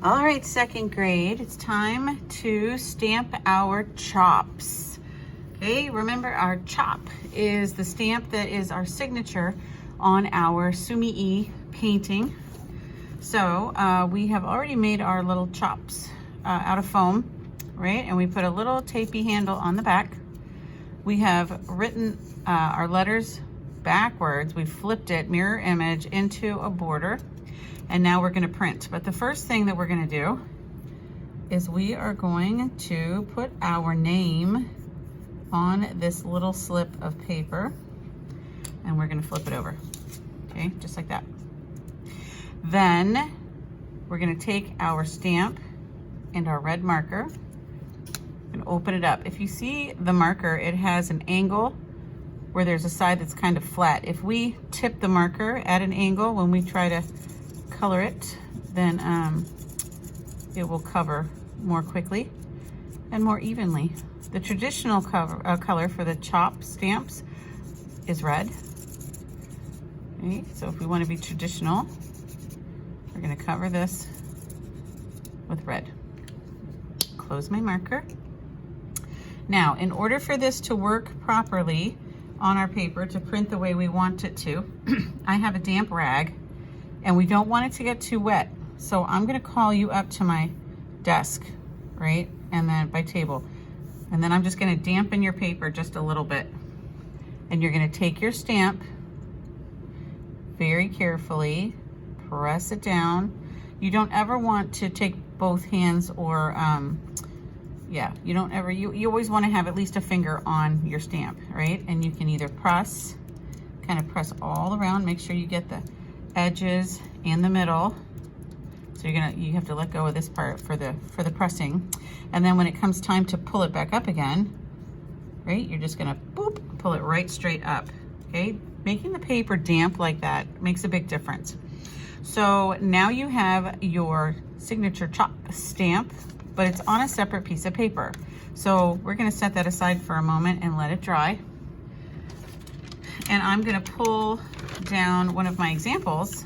All right, second grade, it's time to stamp our chops. Okay, remember our chop is the stamp that is our signature on our Sumi-e painting. So we have already made our little chops out of foam, right? And we put a little tapey handle on the back. We have written our letters backwards. We flipped it, mirror image, into a border. And now we're gonna print. But the first thing that we're gonna do is we are going to put our name on this little slip of paper and we're gonna flip it over, okay? Just like that. Then we're gonna take our stamp and our red marker and open it up. If you see the marker, it has an angle where there's a side that's kind of flat. If we tip the marker at an angle when we try to color it, then it will cover more quickly and more evenly. The traditional color for the chop stamps is red. Okay, so if we want to be traditional, we're going to cover this with red. Close my marker. Now, in order for this to work properly on our paper, to print the way we want it to, I have a damp rag. And we don't want it to get too wet. So I'm gonna call you up to my desk, right? And then by table. And then I'm just gonna dampen your paper just a little bit. And you're gonna take your stamp very carefully, press it down. You don't ever want to take both hands or, yeah, you don't ever, you always wanna have at least a finger on your stamp, right? And you can either press, kind of press all around, make sure you get the edges and the middle. So you have to let go of this part for the pressing. And then when it comes time to pull it back up again, right, you're just gonna boop, pull it right straight up, okay? Making the paper damp like that makes a big difference. So now you have your signature chop stamp, but it's on a separate piece of paper. So we're gonna set that aside for a moment and let it dry. And I'm gonna pull down one of my examples,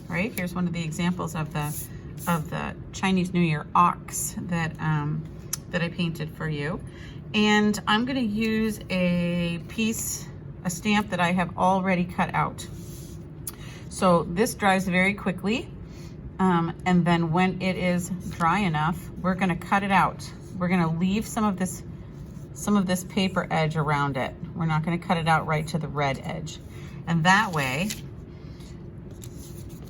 right? Here's one of the examples of the Chinese New Year ox that I painted for you. And I'm gonna use a stamp that I have already cut out. So this dries very quickly. And then when it is dry enough, we're gonna cut it out. We're gonna leave some of this paper edge around it. We're not gonna cut it out right to the red edge. And that way,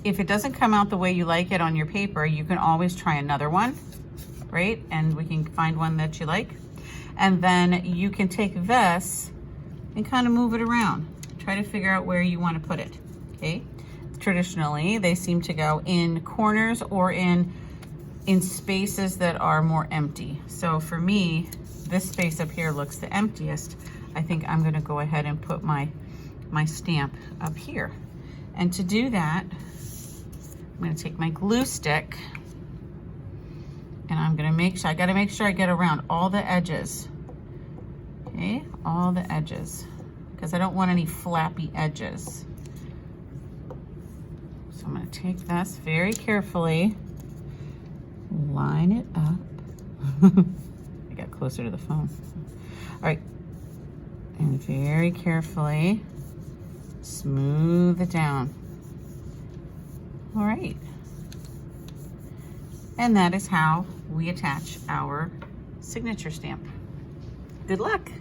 if it doesn't come out the way you like it on your paper, you can always try another one, right? And we can find one that you like. And then you can take this and kind of move it around. Try to figure out where you want to put it, okay? Traditionally, they seem to go in corners or in spaces that are more empty. So for me, this space up here looks the emptiest. I think I'm gonna go ahead and put my stamp up here. And to do that, I'm gonna take my glue stick and I'm gonna I gotta make sure I get around all the edges. Okay, all the edges, because I don't want any flappy edges. So I'm gonna take this very carefully, line it up. I got closer to the phone. All right, and very carefully smooth it down. All right, and that is how we attach our signature stamp. Good luck.